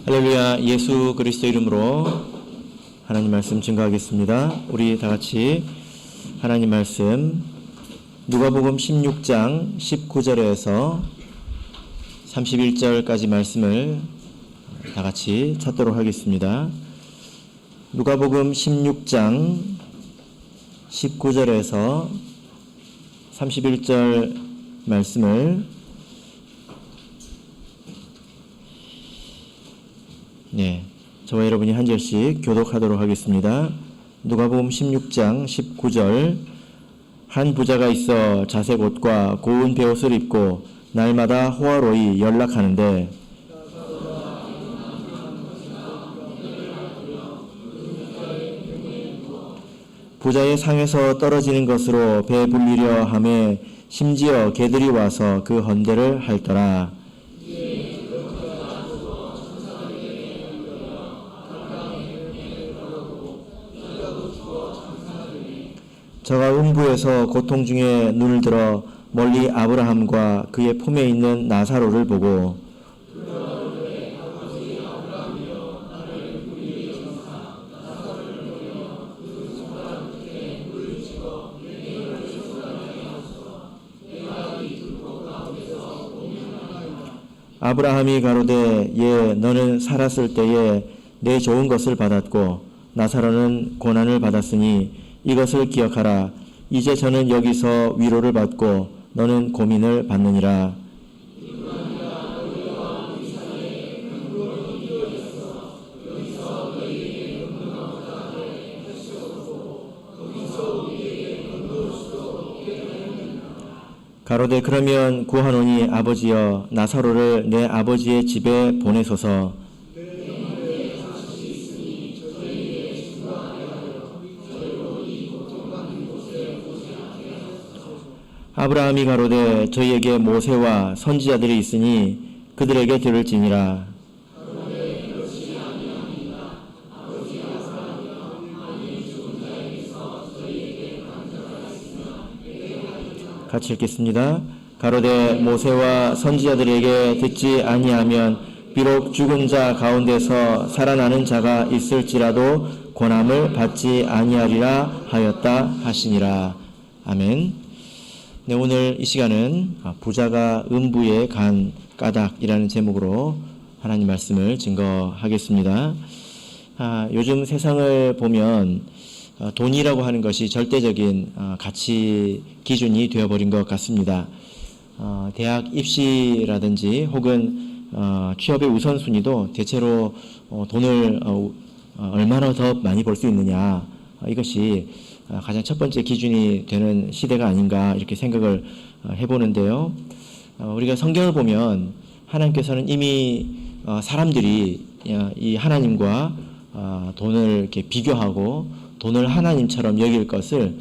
할렐루야. 예수 그리스도 이름으로 하나님 말씀 증거하겠습니다. 우리 다 같이 하나님 말씀 누가복음 16장 19절에서 31절까지 말씀을 다 같이 찾도록 하겠습니다. 누가복음 16장 19절에서 31절 말씀을 저와 여러분이 한 절씩 교독하도록 하겠습니다. 누가복음 16장 19절. 한 부자가 있어 자색 옷과 고운 베옷을 입고 날마다 호화로이 연락하는데 부자의 상에서 떨어지는 것으로 배불리려 하매 심지어 개들이 와서 그 헌대를 핥더라. 저가 음부에서 고통 중에 눈을 들어 멀리 아브라함과 그의 품에 있는 나사로를 보고 아브라함이 가로되 예 너는 살았을 때에 내 좋은 것을 받았고 나사로는 고난을 받았으니 이것을 기억하라. 이제 저는 여기서 위로를 받고 너는 고민을 받느니라. 가로되 그러면 구하노니 아버지여 나사로를 내 아버지의 집에 보내소서. 아브라함이 가로되 저희에게 모세와 선지자들이 있으니 그들에게 들을지니라. 같이 읽겠습니다. 가로되 모세와 선지자들에게 듣지 아니하면 비록 죽은 자 가운데서 살아나는 자가 있을지라도 고난을 받지 아니하리라 하였다 하시니라. 아멘. 네, 오늘 이 시간은 부자가 음부에 간 까닭이라는 제목으로 하나님 말씀을 증거하겠습니다. 요즘 세상을 보면 돈이라고 하는 것이 절대적인 가치 기준이 되어버린 것 같습니다. 대학 입시라든지 혹은 취업의 우선순위도 대체로 돈을 얼마나 더 많이 벌 수 있느냐, 이것이 가장 첫 번째 기준이 되는 시대가 아닌가 이렇게 생각을 해보는데요. 우리가 성경을 보면 하나님께서는 이미 사람들이 이 하나님과 돈을 이렇게 비교하고 돈을 하나님처럼 여길 것을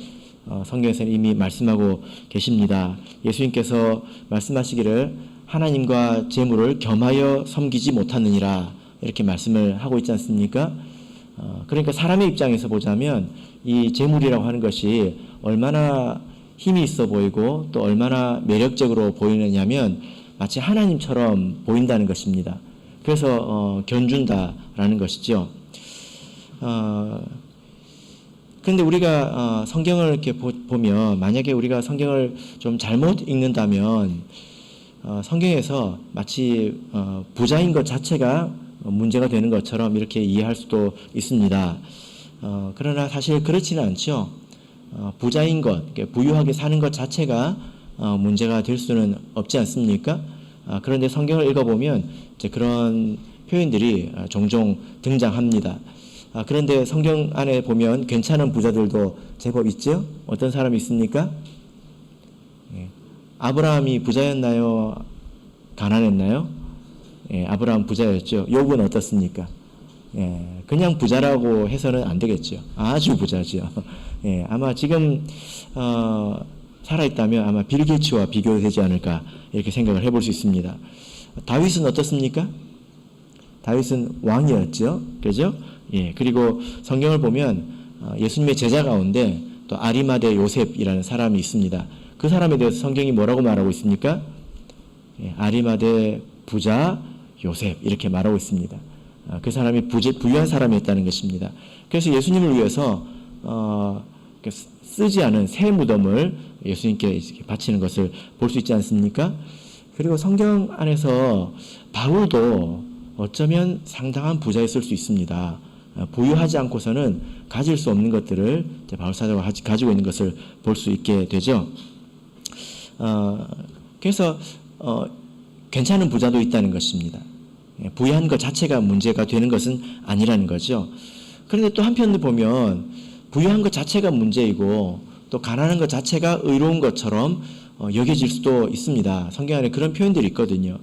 성경에서는 이미 말씀하고 계십니다. 예수님께서 말씀하시기를 하나님과 재물을 겸하여 섬기지 못하느니라 이렇게 말씀을 하고 있지 않습니까? 그러니까 사람의 입장에서 보자면 이 재물이라고 하는 것이 얼마나 힘이 있어 보이고 또 얼마나 매력적으로 보이느냐면 마치 하나님처럼 보인다는 것입니다. 그래서 견준다라는 것이죠. 그런데 우리가 성경을 이렇게 보면 만약에 우리가 성경을 좀 잘못 읽는다면 성경에서 마치 부자인 것 자체가 문제가 되는 것처럼 이렇게 이해할 수도 있습니다. 그러나 사실 그렇지는 않죠. 부자인 것, 부유하게 사는 것 자체가 문제가 될 수는 없지 않습니까? 그런데 성경을 읽어보면 이제 그런 표현들이 종종 등장합니다. 그런데 성경 안에 보면 괜찮은 부자들도 제법 있죠? 어떤 사람이 있습니까? 아브라함이 부자였나요? 가난했나요? 아브라함 부자였죠. 욥은 어떻습니까? 그냥 부자라고 해서는 안 되겠죠. 아주 부자죠. 아마 지금 살아있다면 아마 빌 게이츠와 비교되지 않을까 이렇게 생각을 해볼 수 있습니다. 다윗은 어떻습니까? 다윗은 왕이었죠. 그죠? 그리고 성경을 보면 예수님의 제자 가운데 또 아리마대 요셉이라는 사람이 있습니다. 그 사람에 대해서 성경이 뭐라고 말하고 있습니까? 아리마대 부자 요셉 이렇게 말하고 있습니다. 그 사람이 부유한 사람이었다는 것입니다. 그래서 예수님을 위해서 쓰지 않은 새 무덤을 예수님께 바치는 것을 볼 수 있지 않습니까? 그리고 성경 안에서 바울도 어쩌면 상당한 부자였을 수 있습니다. 부유하지 않고서는 가질 수 없는 것들을 바울 사도가 가지고 있는 것을 볼 수 있게 되죠. 그래서 괜찮은 부자도 있다는 것입니다. 부유한 것 자체가 문제가 되는 것은 아니라는 거죠. 그런데 또 한편으로 보면 부유한 것 자체가 문제이고 또 가난한 것 자체가 의로운 것처럼 여겨질 수도 있습니다. 성경 안에 그런 표현들이 있거든요.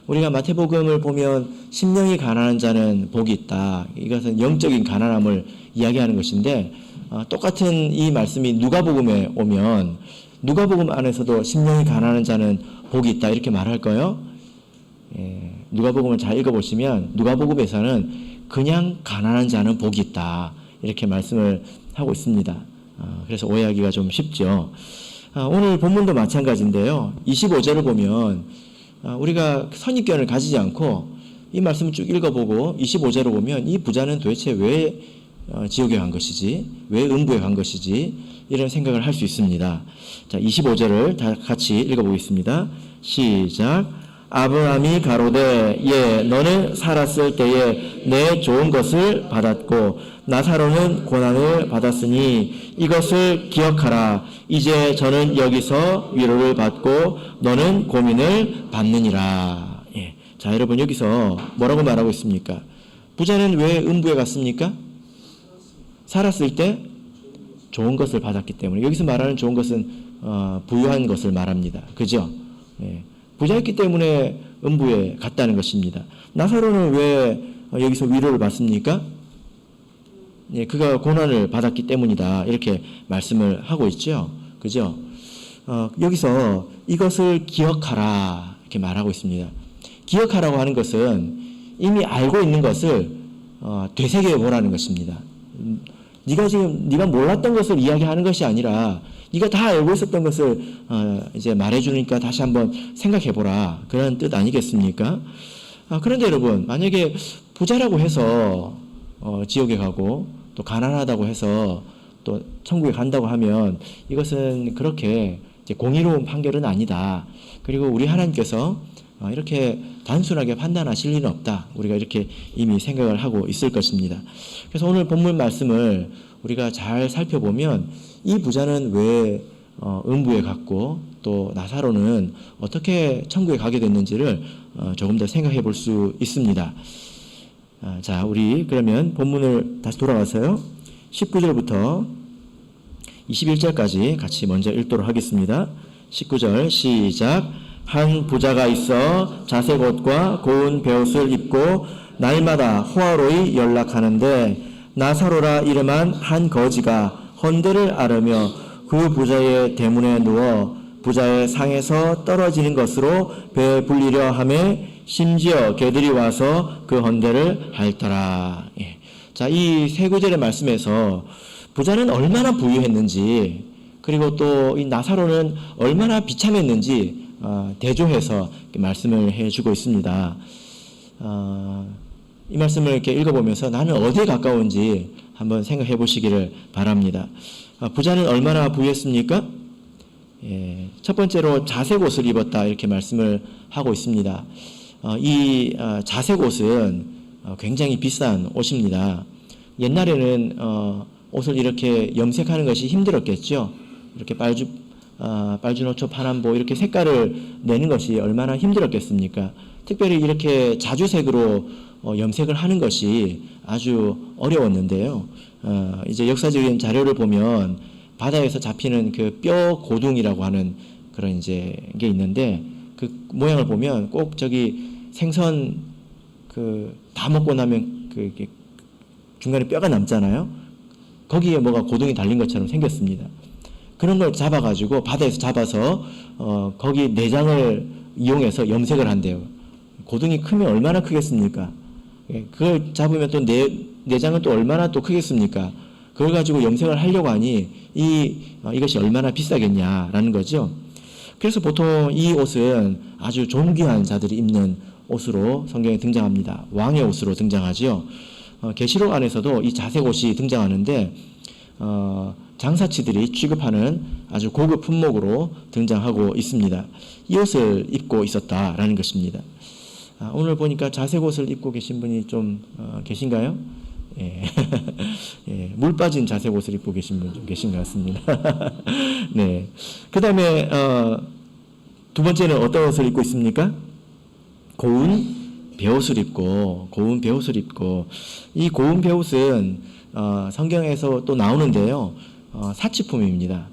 우리가 마태복음을 보면 심령이 가난한 자는 복이 있다. 이것은 영적인 가난함을 이야기하는 것인데 똑같은 이 말씀이 누가복음에 오면 누가복음 안에서도 심령이 가난한 자는 복이 있다 이렇게 말할까요? 누가복음을 잘 읽어보시면 누가복음에서는 그냥 가난한 자는 복이 있다 이렇게 말씀을 하고 있습니다. 그래서 오해하기가 좀 쉽죠. 오늘 본문도 마찬가지인데요. 25절을 보면 우리가 선입견을 가지지 않고 이 말씀을 쭉 읽어보고 25절을 보면 이 부자는 도대체 왜 지옥에 간 것이지, 왜 음부에 간 것이지 이런 생각을 할 수 있습니다. 자, 25절을 다 같이 읽어보겠습니다. 시작. 아브라함이 가로되 예 너는 살았을 때에 내 좋은 것을 받았고 나사로는 고난을 받았으니 이것을 기억하라. 이제 저는 여기서 위로를 받고 너는 고민을 받느니라. 예. 자, 여러분 여기서 뭐라고 말하고 있습니까? 부자는 왜 음부에 갔습니까? 살았을 때 좋은 것을 받았기 때문에. 여기서 말하는 좋은 것은 부유한 것을 말합니다. 그죠? 예. 부자였기 때문에 음부에 갔다는 것입니다. 나사로는 왜 여기서 위로를 받습니까? 예, 그가 고난을 받았기 때문이다. 이렇게 말씀을 하고 있죠. 그죠? 여기서 이것을 기억하라. 이렇게 말하고 있습니다. 기억하라고 하는 것은 이미 알고 있는 것을 되새겨 보라는 것입니다. 네가 몰랐던 것을 이야기하는 것이 아니라 네가 다 알고 있었던 것을 이제 말해주니까 다시 한번 생각해보라. 그런 뜻 아니겠습니까? 그런데 여러분, 만약에 부자라고 해서 지옥에 가고 또 가난하다고 해서 또 천국에 간다고 하면 이것은 그렇게 이제 공의로운 판결은 아니다. 그리고 우리 하나님께서 이렇게 단순하게 판단하실 리는 없다. 우리가 이렇게 이미 생각을 하고 있을 것입니다. 그래서 오늘 본문 말씀을 우리가 잘 살펴보면 이 부자는 왜 음부에 갔고 또 나사로는 어떻게 천국에 가게 됐는지를 조금 더 생각해 볼 수 있습니다. 자, 우리 그러면 본문을 다시 돌아가서요. 19절부터 21절까지 같이 먼저 읽도록 하겠습니다. 19절 시작. 한 부자가 있어 자색 옷과 고운 베옷을 입고 날마다 호화로이 연락하는데 나사로라 이름한 한 거지가 헌데를 앓으며 그 부자의 대문에 누워 부자의 상에서 떨어지는 것으로 배불리려 하매 심지어 개들이 와서 그 헌데를 핥더라. 예. 자, 이 세 구절의 말씀에서 부자는 얼마나 부유했는지 그리고 또 이 나사로는 얼마나 비참했는지 대조해서 말씀을 해주고 있습니다. 이 말씀을 이렇게 읽어보면서 나는 어디에 가까운지 한번 생각해 보시기를 바랍니다. 부자는 얼마나 부유했습니까? 예, 첫 번째로 자색 옷을 입었다 이렇게 말씀을 하고 있습니다. 이 자색 옷은 굉장히 비싼 옷입니다. 옛날에는 옷을 이렇게 염색하는 것이 힘들었겠죠. 이렇게 빨주노초 파남보 이렇게 색깔을 내는 것이 얼마나 힘들었겠습니까? 특별히 이렇게 자주색으로 염색을 하는 것이 아주 어려웠는데요. 이제 역사적인 자료를 보면 바다에서 잡히는 그 뼈 고둥이라고 하는 그런 이제 게 있는데 그 모양을 보면 꼭 저기 생선 그 다 먹고 나면 그 중간에 뼈가 남잖아요. 거기에 뭐가 고둥이 달린 것처럼 생겼습니다. 그런 걸 잡아가지고 바다에서 잡아서 거기 내장을 이용해서 염색을 한대요. 고둥이 크면 얼마나 크겠습니까? 그걸 잡으면 또 내장은 또 얼마나 또 크겠습니까? 그걸 가지고 염색을 하려고 하니 이것이 얼마나 비싸겠냐라는 거죠. 그래서 보통 이 옷은 아주 존귀한 자들이 입는 옷으로 성경에 등장합니다. 왕의 옷으로 등장하지요. 계시록 안에서도 이 자색 옷이 등장하는데 장사치들이 취급하는 아주 고급 품목으로 등장하고 있습니다. 이 옷을 입고 있었다라는 것입니다. 오늘 보니까 자색 옷을 입고 계신 분이 좀 계신가요? 예. 예, 물 빠진 자색 옷을 입고 계신 분 좀 계신 것 같습니다. 네. 그 다음에 두 번째는 어떤 옷을 입고 있습니까? 고운 베옷을 입고, 이 고운 베옷은 성경에서 또 나오는데요, 사치품입니다.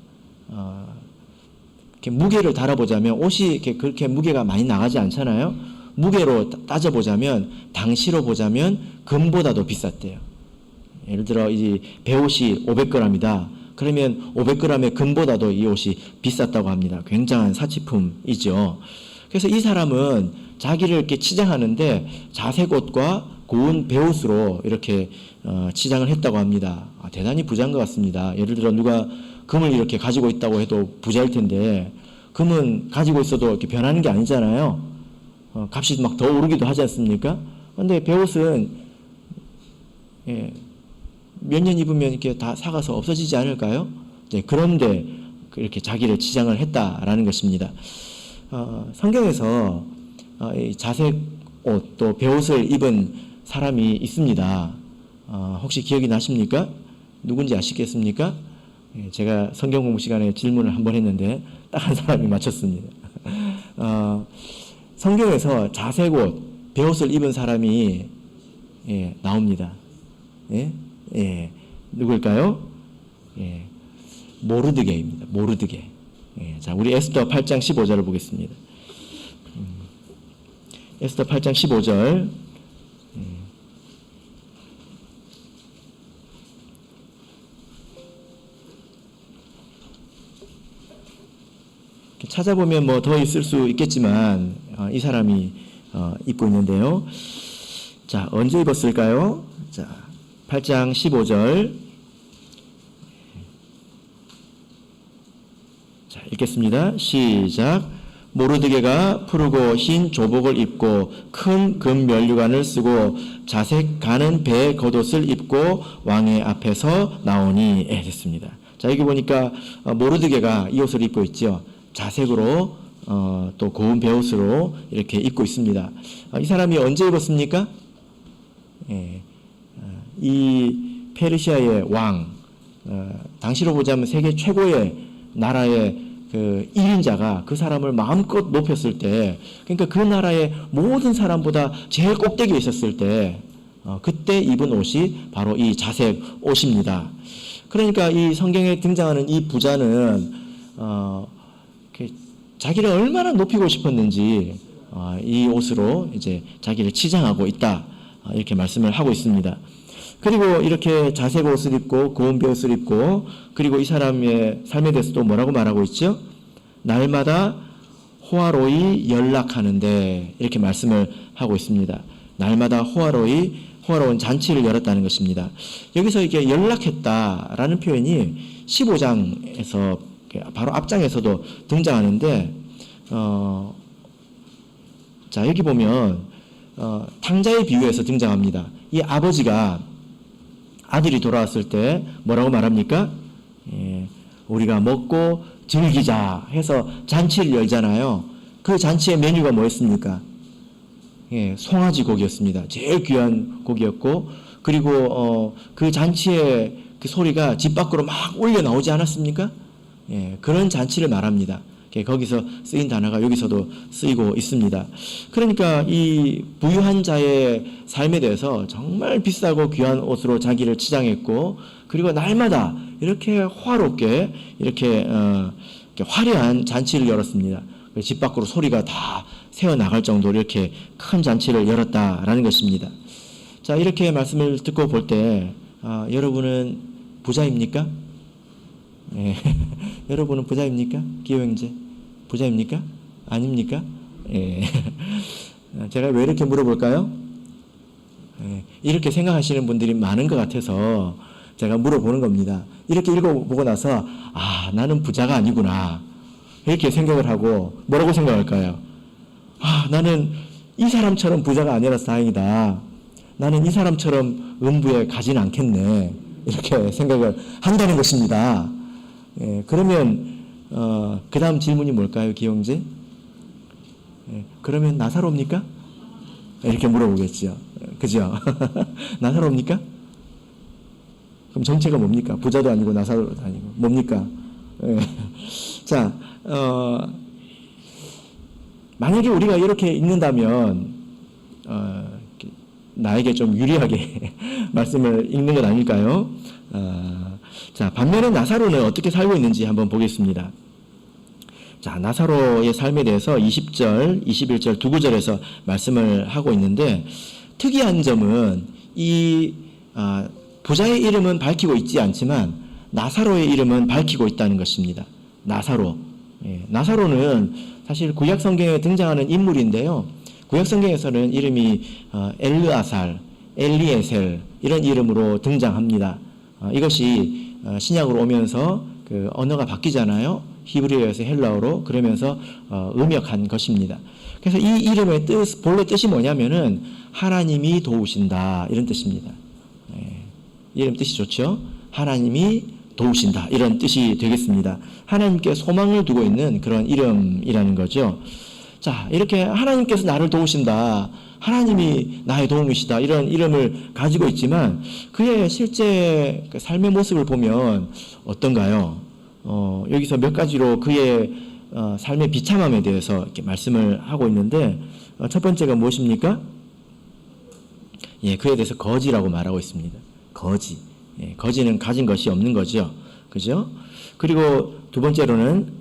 이렇게 무게를 달아보자면 옷이 이렇게 그렇게 무게가 많이 나가지 않잖아요. 무게로 따져보자면, 당시로 보자면 금보다도 비쌌대요. 예를 들어 이 베옷이 500g이다. 그러면 500g의 금보다도 이 옷이 비쌌다고 합니다. 굉장한 사치품이죠. 그래서 이 사람은 자기를 이렇게 치장하는데 자색 옷과 고운 베옷으로 이렇게 치장을 했다고 합니다. 대단히 부자인 것 같습니다. 예를 들어 누가 금을 이렇게 가지고 있다고 해도 부자일 텐데, 금은 가지고 있어도 이렇게 변하는 게 아니잖아요. 값이 막 더 오르기도 하지 않습니까? 근데 베옷은 몇 년 입으면 이렇게 다 사가서 없어지지 않을까요? 네, 그런데 이렇게 자기를 치장을 했다라는 것입니다. 성경에서 이 자색 옷 또 베옷을 입은 사람이 있습니다. 혹시 기억이 나십니까? 누군지 아시겠습니까? 제가 성경 공부 시간에 질문을 한번 했는데 딱 한 사람이 맞췄습니다. 성경에서 자색 옷, 베옷을 입은 사람이 나옵니다. 누굴까요? 모르드게입니다. 모르드게. 자, 우리 에스더 8장 15절을 보겠습니다. 에스더 8장 15절. 찾아보면 뭐 더 있을 수 있겠지만 이 사람이 입고 있는데요. 자, 언제 입었을까요? 자, 8장 15절. 자, 읽겠습니다. 시작. 모르드게가 푸르고 흰 조복을 입고 큰 금 면류관을 쓰고 자색 가는 배 겉옷을 입고 왕의 앞에서 나오니. 됐습니다. 자, 여기 보니까 모르드게가 이 옷을 입고 있죠. 자색으로 또 고운 베옷으로 이렇게 입고 있습니다. 이 사람이 언제 입었습니까? 이 페르시아의 왕, 당시로 보자면 세계 최고의 나라의 그 1인자가 그 사람을 마음껏 높였을 때, 그러니까 그 나라의 모든 사람보다 제일 꼭대기에 있었을 때, 그때 입은 옷이 바로 이 자색 옷입니다. 그러니까 이 성경에 등장하는 이 부자는 자기를 얼마나 높이고 싶었는지 이 옷으로 이제 자기를 치장하고 있다, 이렇게 말씀을 하고 있습니다. 그리고 이렇게 자색 옷을 입고 고운 베옷을 입고, 그리고 이 사람의 삶에 대해서도 뭐라고 말하고 있죠? 날마다 호화로이 연락하는데, 이렇게 말씀을 하고 있습니다. 날마다 호화로운 잔치를 열었다는 것입니다. 여기서 이게 연락했다라는 표현이 15장에서 바로 앞장에서도 등장하는데, 자, 여기 보면 탕자의 비유에서 등장합니다. 이 아버지가 아들이 돌아왔을 때 뭐라고 말합니까? 우리가 먹고 즐기자 해서 잔치를 열잖아요. 그 잔치의 메뉴가 뭐였습니까? 송아지 고기였습니다. 제일 귀한 고기였고, 그리고 그 잔치의 그 소리가 집 밖으로 막 울려 나오지 않았습니까? 그런 잔치를 말합니다. 거기서 쓰인 단어가 여기서도 쓰이고 있습니다. 그러니까 이 부유한 자의 삶에 대해서 정말 비싸고 귀한 옷으로 자기를 치장했고, 그리고 날마다 이렇게 화롭게 이렇게 화려한 잔치를 열었습니다. 집 밖으로 소리가 다 새어나갈 정도로 이렇게 큰 잔치를 열었다라는 것입니다. 자, 이렇게 말씀을 듣고 볼 때 여러분은 부자입니까? 여러분은 부자입니까? 기호형제 부자입니까? 아닙니까? 제가 왜 이렇게 물어볼까요? 이렇게 생각하시는 분들이 많은 것 같아서 제가 물어보는 겁니다. 이렇게 읽어보고 나서 나는 부자가 아니구나, 이렇게 생각을 하고 뭐라고 생각할까요? 나는 이 사람처럼 부자가 아니라서 다행이다. 나는 이 사람처럼 음부에 가지는 않겠네. 이렇게 생각을 한다는 것입니다. 예, 그러면 그 다음 질문이 뭘까요, 기영재? 예, 그러면 나사로입니까? 이렇게 물어보겠죠. 그죠? 나사로입니까? 그럼 정체가 뭡니까? 부자도 아니고 나사로도 아니고 뭡니까? 예. 자, 만약에 우리가 이렇게 읽는다면 나에게 좀 유리하게 말씀을 읽는 것 아닐까요? 자, 반면에 나사로는 어떻게 살고 있는지 한번 보겠습니다. 자, 나사로의 삶에 대해서 20절, 21절 두 구절에서 말씀을 하고 있는데 특이한 점은 이 부자의 이름은 밝히고 있지 않지만 나사로의 이름은 밝히고 있다는 것입니다. 나사로. 예, 나사로는 사실 구약 성경에 등장하는 인물인데요. 구약 성경에서는 이름이 엘르아살, 엘리에셀 이런 이름으로 등장합니다. 이것이 신약으로 오면서 그 언어가 바뀌잖아요. 히브리어에서 헬라어로. 그러면서 음역한 것입니다. 그래서 이 이름의 본래 뜻이 뭐냐면은 하나님이 도우신다 이런 뜻입니다. 이름 뜻이 좋죠. 하나님이 도우신다 이런 뜻이 되겠습니다. 하나님께 소망을 두고 있는 그런 이름이라는 거죠. 자, 이렇게 하나님께서 나를 도우신다, 하나님이 나의 도움이시다 이런 이름을 가지고 있지만 그의 실제 삶의 모습을 보면 어떤가요? 여기서 몇 가지로 그의 삶의 비참함에 대해서 이렇게 말씀을 하고 있는데 첫 번째가 무엇입니까? 예, 그에 대해서 거지라고 말하고 있습니다. 거지. 예, 거지는 가진 것이 없는 거죠. 그죠? 그리고 두 번째로는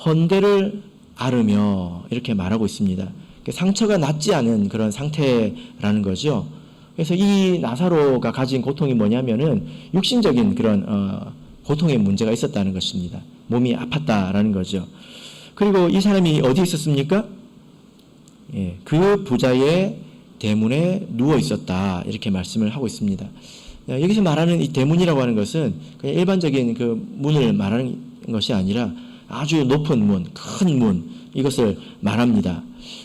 헌대를 앓으며 이렇게 말하고 있습니다. 상처가 낫지 않은 그런 상태라는 거죠. 그래서 이 나사로가 가진 고통이 뭐냐면은 육신적인 그런 고통의 문제가 있었다는 것입니다. 몸이 아팠다라는 거죠. 그리고 이 사람이 어디 있었습니까? 예, 그 부자의 대문에 누워 있었다 이렇게 말씀을 하고 있습니다. 여기서 말하는 이 대문이라고 하는 것은 그냥 일반적인 그 문을 말하는 것이 아니라 아주 높은 문, 큰 문, 이것을 말합니다.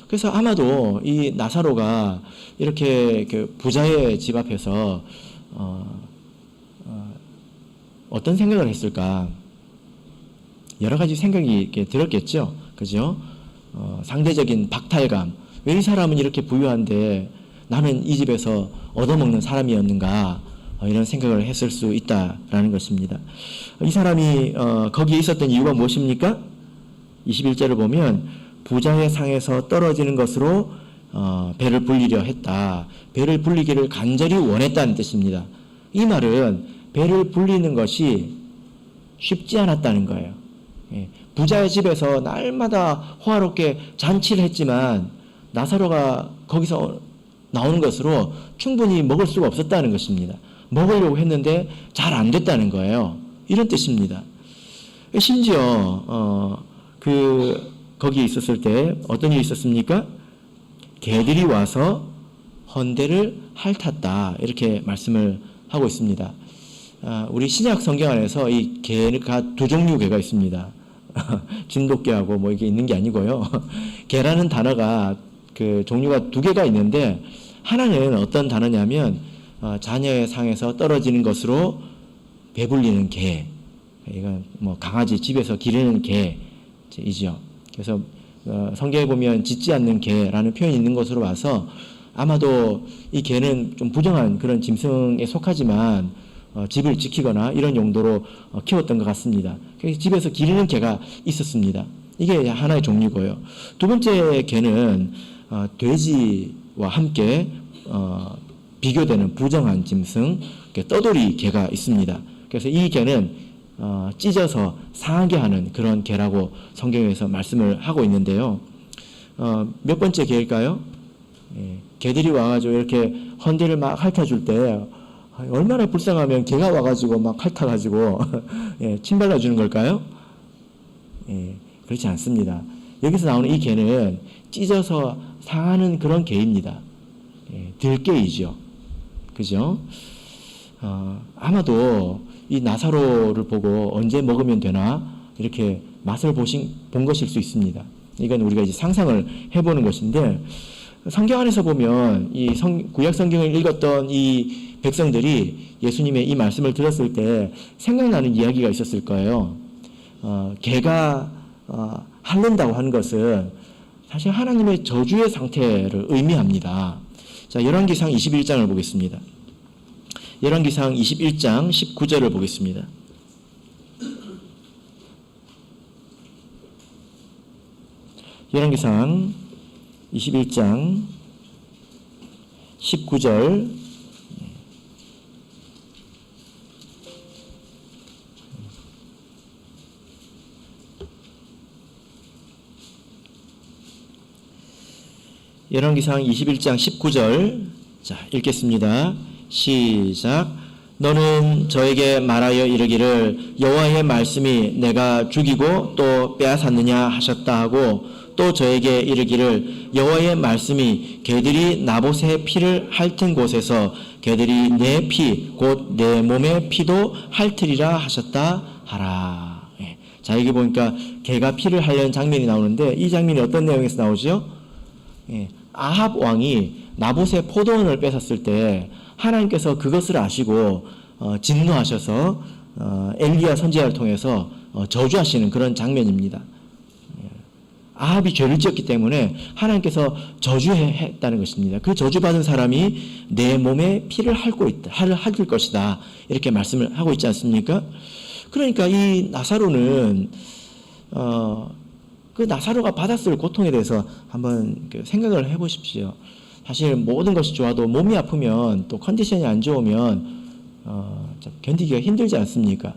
그래서 아마도 이 나사로가 이렇게 그 부자의 집 앞에서 어떤 생각을 했을까? 여러 가지 생각이 이렇게 들었겠죠. 그죠? 상대적인 박탈감. 왜 이 사람은 이렇게 부유한데 나는 이 집에서 얻어먹는 사람이었는가? 이런 생각을 했을 수 있다라는 것입니다. 이 사람이 거기에 있었던 이유가 무엇입니까? 21절을 보면 부자의 상에서 떨어지는 것으로 배를 불리려 했다. 배를 불리기를 간절히 원했다는 뜻입니다. 이 말은 배를 불리는 것이 쉽지 않았다는 거예요. 부자의 집에서 날마다 호화롭게 잔치를 했지만 나사로가 거기서 나오는 것으로 충분히 먹을 수가 없었다는 것입니다. 먹으려고 했는데 잘 안 됐다는 거예요. 이런 뜻입니다. 심지어 거기에 있었을 때 어떤 일이 있었습니까? 개들이 와서 헌대를 핥았다 이렇게 말씀을 하고 있습니다. 우리 신약 성경 안에서 이 개가 두 종류 개가 있습니다. 진돗개하고 뭐 이게 있는 게 아니고요. 개라는 단어가 그 종류가 두 개가 있는데 하나는 어떤 단어냐면 자녀의 상에서 떨어지는 것으로 배불리는 개. 이건 뭐 강아지 집에서 기르는 개이죠. 그래서 성경에 보면 짖지 않는 개라는 표현이 있는 것으로 봐서 아마도 이 개는 좀 부정한 그런 짐승에 속하지만 집을 지키거나 이런 용도로 키웠던 것 같습니다. 그래서 집에서 기르는 개가 있었습니다. 이게 하나의 종류고요. 두 번째 개는 돼지와 함께 비교되는 부정한 짐승, 떠돌이 개가 있습니다. 그래서 이 개는 찢어서 상하게 하는 그런 개라고 성경에서 말씀을 하고 있는데요. 몇 번째 개일까요? 개들이 와가지고 이렇게 헌대를 막 핥아줄 때 얼마나 불쌍하면 개가 와가지고 막 핥아가지고 침 발라주는 걸까요? 그렇지 않습니다. 여기서 나오는 이 개는 찢어서 상하는 그런 개입니다. 들개이죠. 그죠? 아마도 이 나사로를 보고 언제 먹으면 되나 이렇게 맛을 본 것일 수 있습니다. 이건 우리가 이제 상상을 해보는 것인데 성경 안에서 보면 이 구약 성경을 읽었던 이 백성들이 예수님의 이 말씀을 들었을 때 생각나는 이야기가 있었을 거예요. 개가 핥는다고 하는 것은 사실 하나님의 저주의 상태를 의미합니다. 자, 열왕기상 21장을 보겠습니다. 열왕기상 21장 19절을 보겠습니다. 열왕기상 21장 19절 열왕기상 21장 19절 자, 읽겠습니다. 시작. 너는 저에게 말하여 이르기를 여호와의 말씀이 내가 죽이고 또 빼앗았느냐 하셨다 하고 또 저에게 이르기를 여호와의 말씀이 개들이 나봇의 피를 핥은 곳에서 개들이 내 피 곧 내 몸의 피도 핥으리라 하셨다 하라. 예. 자, 여기 보니까 개가 피를 핥는 장면이 나오는데 이 장면이 어떤 내용에서 나오죠? 예. 아합 왕이 나봇의 포도원을 뺏었을 때 하나님께서 그것을 아시고 진노하셔서 엘리야 선지자를 통해서 저주하시는 그런 장면입니다. 아합이 죄를 지었기 때문에 하나님께서 저주했다는 것입니다. 그 저주받은 사람이 내 몸에 피를 핥을 것이다. 이렇게 말씀을 하고 있지 않습니까? 그러니까 이 나사로는 그 나사로가 받았을 고통에 대해서 한번 생각을 해보십시오. 사실 모든 것이 좋아도 몸이 아프면 또 컨디션이 안 좋으면 견디기가 힘들지 않습니까?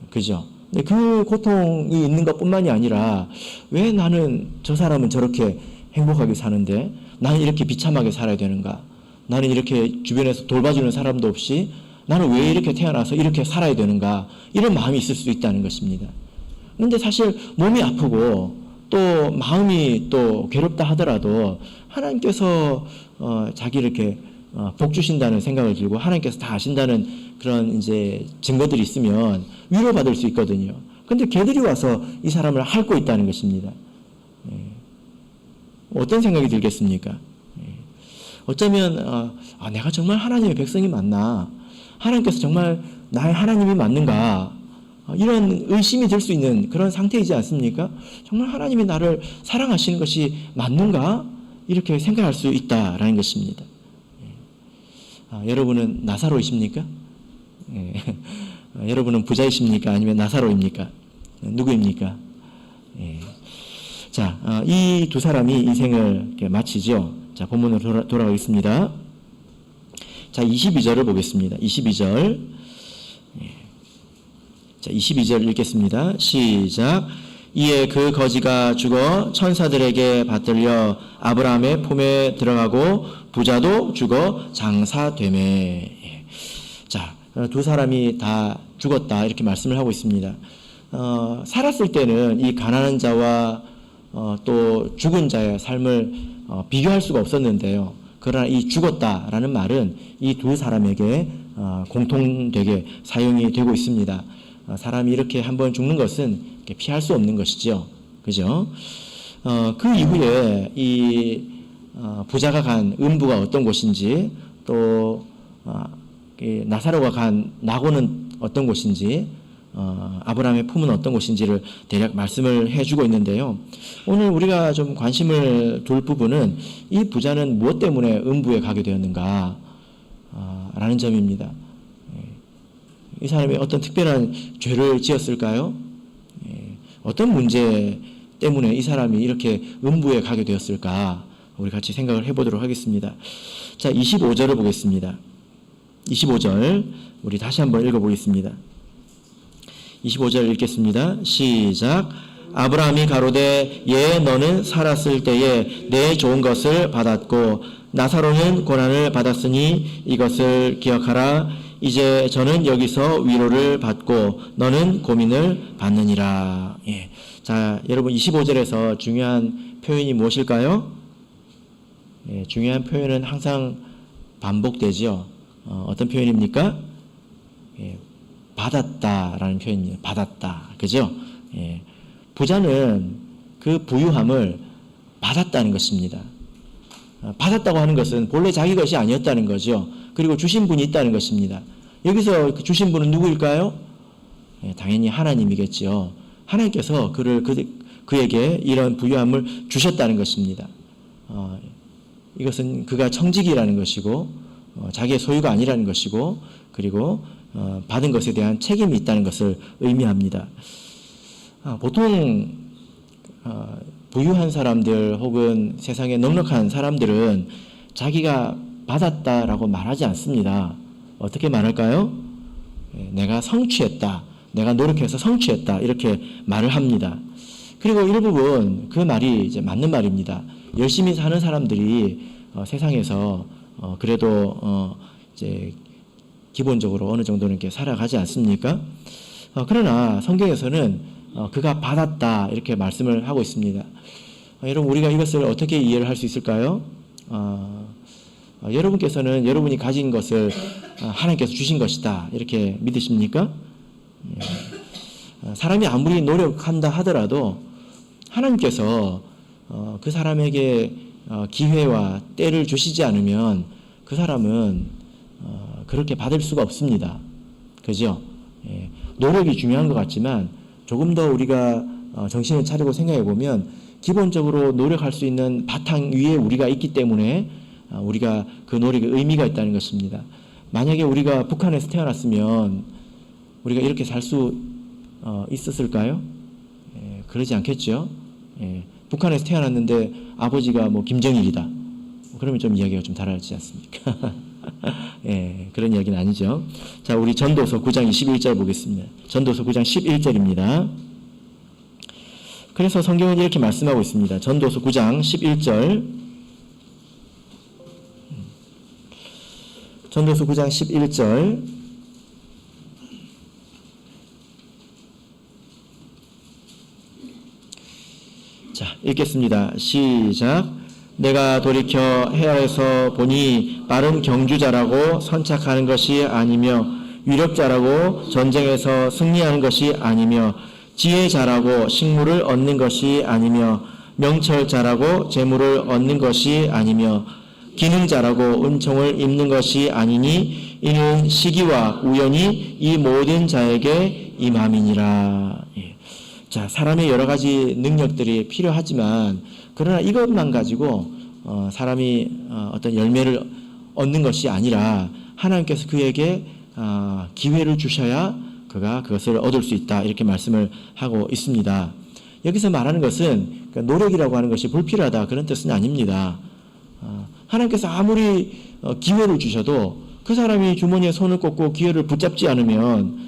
그죠? 근데 그 고통이 있는 것뿐만이 아니라 왜 나는 저 사람은 저렇게 행복하게 사는데 나는 이렇게 비참하게 살아야 되는가? 나는 이렇게 주변에서 돌봐주는 사람도 없이 나는 왜 이렇게 태어나서 이렇게 살아야 되는가? 이런 마음이 있을 수도 있다는 것입니다. 그런데 사실 몸이 아프고 또 마음이 또 괴롭다 하더라도 하나님께서 자기를 이렇게 복 주신다는 생각을 들고 하나님께서 다 아신다는 그런 이제 증거들이 있으면 위로받을 수 있거든요. 근데 개들이 와서 이 사람을 핥고 있다는 것입니다. 어떤 생각이 들겠습니까? 어쩌면 내가 정말 하나님의 백성이 맞나? 하나님께서 정말 나의 하나님이 맞는가? 이런 의심이 들 수 있는 그런 상태이지 않습니까? 정말 하나님이 나를 사랑하시는 것이 맞는가? 이렇게 생각할 수 있다라는 것입니다. 여러분은 나사로이십니까? 여러분은 부자이십니까? 아니면 나사로입니까? 누구입니까? 자, 이 두 사람이 인생을 이렇게 마치죠. 자, 본문으로 돌아가겠습니다. 자, 22절을 보겠습니다. 22절. 자, 22절 읽겠습니다. 시작. 이에 그 거지가 죽어 천사들에게 받들려 아브라함의 품에 들어가고 부자도 죽어 장사되매. 자, 두 사람이 다 죽었다 이렇게 말씀을 하고 있습니다. 살았을 때는 이 가난한 자와 또 죽은 자의 삶을 비교할 수가 없었는데요. 그러나 이 죽었다라는 말은 이 두 사람에게 공통되게 사용이 되고 있습니다. 사람이 이렇게 한번 죽는 것은 피할 수 없는 것이죠. 그죠? 그 이후에 이 부자가 간 음부가 어떤 곳인지 또 나사로가 간 나고는 어떤 곳인지 아브라함의 품은 어떤 곳인지를 대략 말씀을 해주고 있는데요. 오늘 우리가 좀 관심을 둘 부분은 이 부자는 무엇 때문에 음부에 가게 되었는가 라는 점입니다. 이 사람이 어떤 특별한 죄를 지었을까요? 어떤 문제 때문에 이 사람이 이렇게 음부에 가게 되었을까? 우리 같이 생각을 해보도록 하겠습니다. 자, 25절을 보겠습니다. 25절 우리 다시 한번 읽어보겠습니다. 25절 읽겠습니다. 시작. 아브라함이 가로되 예 너는 살았을 때에 내 좋은 것을 받았고 나사로는 고난을 받았으니 이것을 기억하라. 이제 저는 여기서 위로를 받고 너는 고민을 받느니라. 예. 자, 여러분 25절에서 중요한 표현이 무엇일까요? 예, 중요한 표현은 항상 반복되죠. 어떤 표현입니까? 예, 받았다라는 표현이에요. 받았다. 그죠? 예. 부자는 그 부유함을 받았다는 것입니다. 받았다고 하는 것은 본래 자기 것이 아니었다는 거죠. 그리고 주신 분이 있다는 것입니다. 여기서 그 주신 분은 누구일까요? 당연히 하나님이겠죠. 하나님께서 그에게 이런 부유함을 주셨다는 것입니다. 이것은 그가 청직이라는 것이고 자기의 소유가 아니라는 것이고 그리고 받은 것에 대한 책임이 있다는 것을 의미합니다. 보통 부유한 사람들 혹은 세상에 넉넉한 사람들은 자기가 받았다라고 말하지 않습니다. 어떻게 말할까요? 내가 성취했다. 내가 노력해서 성취했다. 이렇게 말을 합니다. 그리고 일부분 그 말이 이제 맞는 말입니다. 열심히 사는 사람들이 세상에서 그래도 이제 기본적으로 어느 정도는 이렇게 살아가지 않습니까? 그러나 성경에서는 그가 받았다 이렇게 말씀을 하고 있습니다. 여러분 우리가 이것을 어떻게 이해를 할 수 있을까요? 여러분께서는 여러분이 가진 것을 하나님께서 주신 것이다 이렇게 믿으십니까? 사람이 아무리 노력한다 하더라도 하나님께서 그 사람에게 기회와 때를 주시지 않으면 그 사람은 그렇게 받을 수가 없습니다. 그죠? 노력이 중요한 것 같지만 조금 더 우리가 정신을 차리고 생각해 보면 기본적으로 노력할 수 있는 바탕 위에 우리가 있기 때문에 우리가 그 노력에 의미가 있다는 것입니다. 만약에 우리가 북한에서 태어났으면 우리가 이렇게 살 수 있었을까요? 그러지 않겠죠. 북한에서 태어났는데 아버지가 뭐 김정일이다. 그러면 좀 이야기가 좀 다르지 않습니까? 그런 이야기는 아니죠. 자, 우리 전도서 9장 21절 보겠습니다. 전도서 9장 11절입니다. 그래서 성경은 이렇게 말씀하고 있습니다. 전도서 9장 11절. 전도서 9장 11절. 자, 읽겠습니다. 시작. 내가 돌이켜 헤아려서 보니 빠른 경주자라고 선착하는 것이 아니며 위력자라고 전쟁에서 승리하는 것이 아니며 지혜자라고 식물을 얻는 것이 아니며 명철자라고 재물을 얻는 것이 아니며 기능자라고 은총을 입는 것이 아니니 이는 시기와 우연히 이 모든 자에게 임함이니라. 자, 사람의 여러 가지 능력들이 필요하지만 그러나 이것만 가지고 사람이 어떤 열매를 얻는 것이 아니라 하나님께서 그에게 기회를 주셔야 그가 그것을 얻을 수 있다 이렇게 말씀을 하고 있습니다. 여기서 말하는 것은 노력이라고 하는 것이 불필요하다 그런 뜻은 아닙니다. 하나님께서 아무리 기회를 주셔도 그 사람이 주머니에 손을 꽂고 기회를 붙잡지 않으면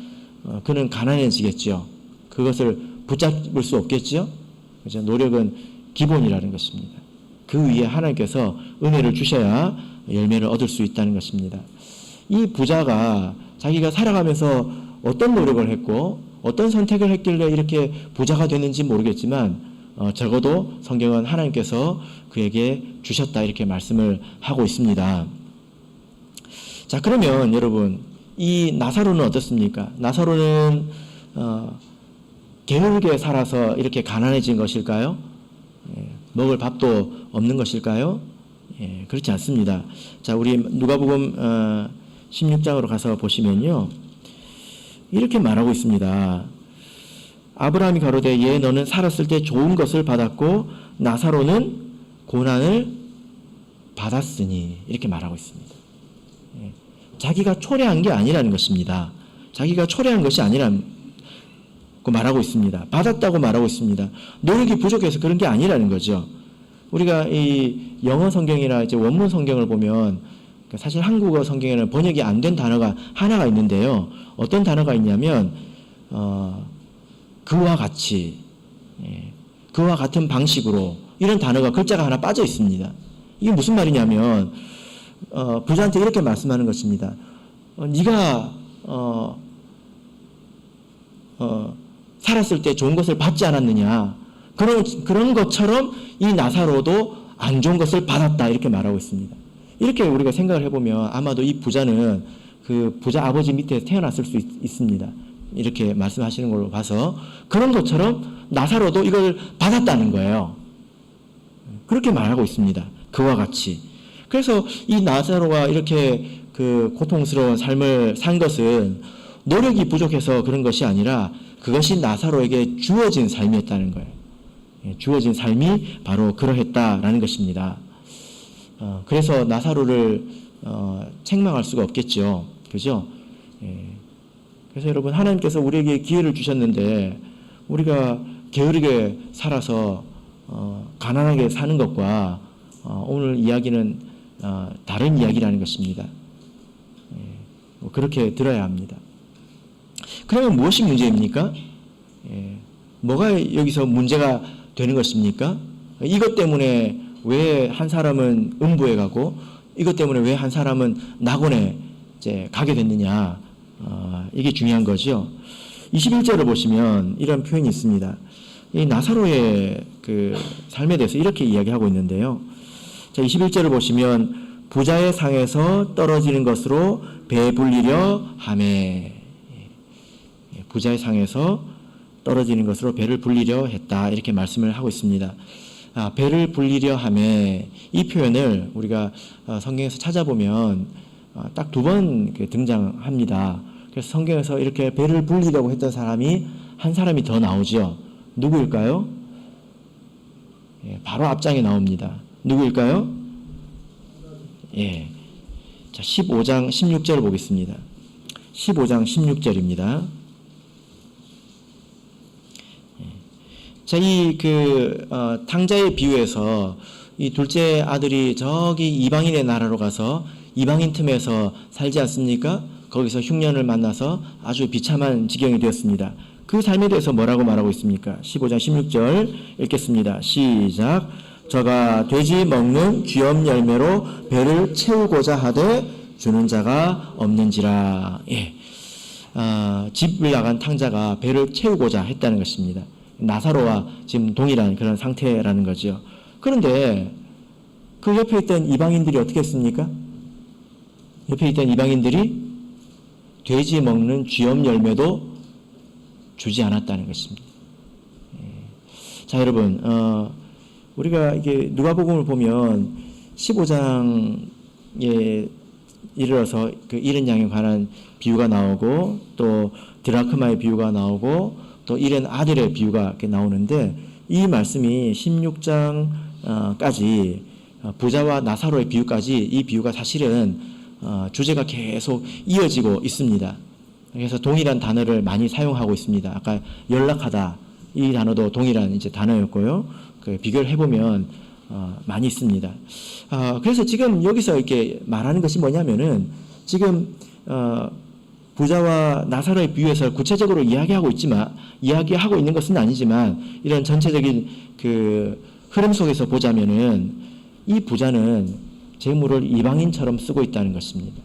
그는 가난해지겠죠. 그것을 붙잡을 수 없겠죠. 그래서 노력은 기본이라는 것입니다. 그 위에 하나님께서 은혜를 주셔야 열매를 얻을 수 있다는 것입니다. 이 부자가 자기가 살아가면서 어떤 노력을 했고 어떤 선택을 했길래 이렇게 부자가 됐는지 모르겠지만 적어도 성경은 하나님께서 그에게 주셨다 이렇게 말씀을 하고 있습니다. 자, 그러면 여러분 이 나사로는 어떻습니까? 나사로는 게으르게 살아서 이렇게 가난해진 것일까요? 먹을 밥도 없는 것일까요? 그렇지 않습니다. 자, 우리 누가복음 16장으로 가서 보시면요. 이렇게 말하고 있습니다. 아브라함이 가로되 예 너는 살았을 때 좋은 것을 받았고 나사로는 고난을 받았으니 이렇게 말하고 있습니다. 자기가 초래한 게 아니라는 것입니다. 자기가 초래한 것이 아니라는 말하고 있습니다. 받았다고 말하고 있습니다. 노력이 부족해서 그런 게 아니라는 거죠. 우리가 이 영어 성경이나 이제 원문 성경을 보면 사실 한국어 성경에는 번역이 안 된 단어가 하나가 있는데요. 어떤 단어가 있냐면 그와 같이, 그와 같은 방식으로 이런 단어가 글자가 하나 빠져 있습니다. 이게 무슨 말이냐면 부자한테 이렇게 말씀하는 것입니다. 네가 살았을 때 좋은 것을 받지 않았느냐. 그런 것처럼 이 나사로도 안 좋은 것을 받았다. 이렇게 말하고 있습니다. 이렇게 우리가 생각을 해보면 아마도 이 부자는 그 부자 아버지 밑에 태어났을 수 있습니다. 이렇게 말씀하시는 걸로 봐서 그런 것처럼 나사로도 이걸 받았다는 거예요. 그렇게 말하고 있습니다. 그와 같이. 그래서 이 나사로가 이렇게 그 고통스러운 삶을 산 것은 노력이 부족해서 그런 것이 아니라 그것이 나사로에게 주어진 삶이었다는 거예요. 주어진 삶이 바로 그러했다라는 것입니다. 그래서 나사로를 책망할 수가 없겠죠. 그죠? 그래서 여러분, 하나님께서 우리에게 기회를 주셨는데 우리가 게으르게 살아서 가난하게 사는 것과 오늘 이야기는 다른 이야기라는 것입니다. 그렇게 들어야 합니다. 그러면 무엇이 문제입니까? 뭐가 여기서 문제가 되는 것입니까? 이것 때문에 왜 한 사람은 음부에 가고 이것 때문에 왜 한 사람은 낙원에 이제 가게 됐느냐, 이게 중요한 거죠. 21절을 보시면 이런 표현이 있습니다. 이 나사로의 그 삶에 대해서 이렇게 이야기하고 있는데요. 자, 21절을 보시면 부자의 상에서 떨어지는 것으로 배불리려 하매. 부자의 상에서 떨어지는 것으로 배를 불리려 했다, 이렇게 말씀을 하고 있습니다. 배를 불리려 하매, 이 표현을 우리가 성경에서 찾아보면 딱 두 번 등장합니다. 그래서 성경에서 이렇게 배를 불리려고 했던 사람이 한 사람이 더 나오죠. 누구일까요? 바로 앞장에 나옵니다. 누구일까요? 자, 15장 16절을 보겠습니다. 15장 16절입니다. 자, 이 탕자의 비유에서 이 둘째 아들이 저기 이방인의 나라로 가서 이방인 틈에서 살지 않습니까? 거기서 흉년을 만나서 아주 비참한 지경이 되었습니다. 그 삶에 대해서 뭐라고 말하고 있습니까? 15장 16절 읽겠습니다. 시작. 저가 돼지 먹는 귀염 열매로 배를 채우고자 하되 주는 자가 없는지라. 집을 나간 탕자가 배를 채우고자 했다는 것입니다. 나사로와 지금 동일한 그런 상태라는 거죠. 그런데 그 옆에 있던 이방인들이 어떻게 했습니까? 옆에 있던 이방인들이 돼지 먹는 쥐염 열매도 주지 않았다는 것입니다. 자, 여러분, 우리가 이게 누가복음을 보면 15장에 이르러서 그 잃은 양에 관한 비유가 나오고 또 드라크마의 비유가 나오고 또 잃은 아들의 비유가 이렇게 나오는데, 이 말씀이 16장까지 부자와 나사로의 비유까지, 이 비유가 사실은 주제가 계속 이어지고 있습니다. 그래서 동일한 단어를 많이 사용하고 있습니다. 아까 연락하다, 이 단어도 동일한 이제 단어였고요. 그 비교를 해보면 많이 있습니다. 그래서 지금 여기서 이렇게 말하는 것이 뭐냐면은, 지금 부자와 나사로의 비유에서 구체적으로 이야기하고 있는 것은 아니지만, 이런 전체적인 그 흐름 속에서 보자면은 이 부자는 재물을 이방인처럼 쓰고 있다는 것입니다.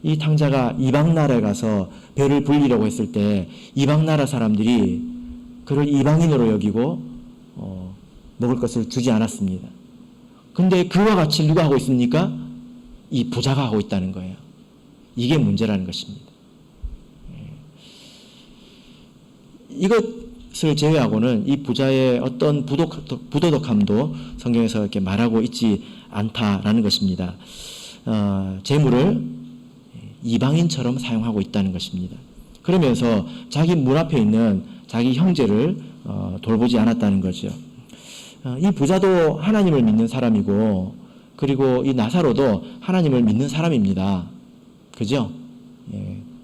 이 탕자가 이방 나라에 가서 배를 불리려고 했을 때 이방 나라 사람들이 그를 이방인으로 여기고 먹을 것을 주지 않았습니다. 근데 그와 같이 누가 하고 있습니까? 이 부자가 하고 있다는 거예요. 이게 문제라는 것입니다. 이것을 제외하고는 이 부자의 어떤 부도덕함도 성경에서 이렇게 말하고 있지 않다라는 것입니다. 재물을 이방인처럼 사용하고 있다는 것입니다. 그러면서 자기 문 앞에 있는 자기 형제를 돌보지 않았다는 거죠. 이 부자도 하나님을 믿는 사람이고, 그리고 이 나사로도 하나님을 믿는 사람입니다. 그죠?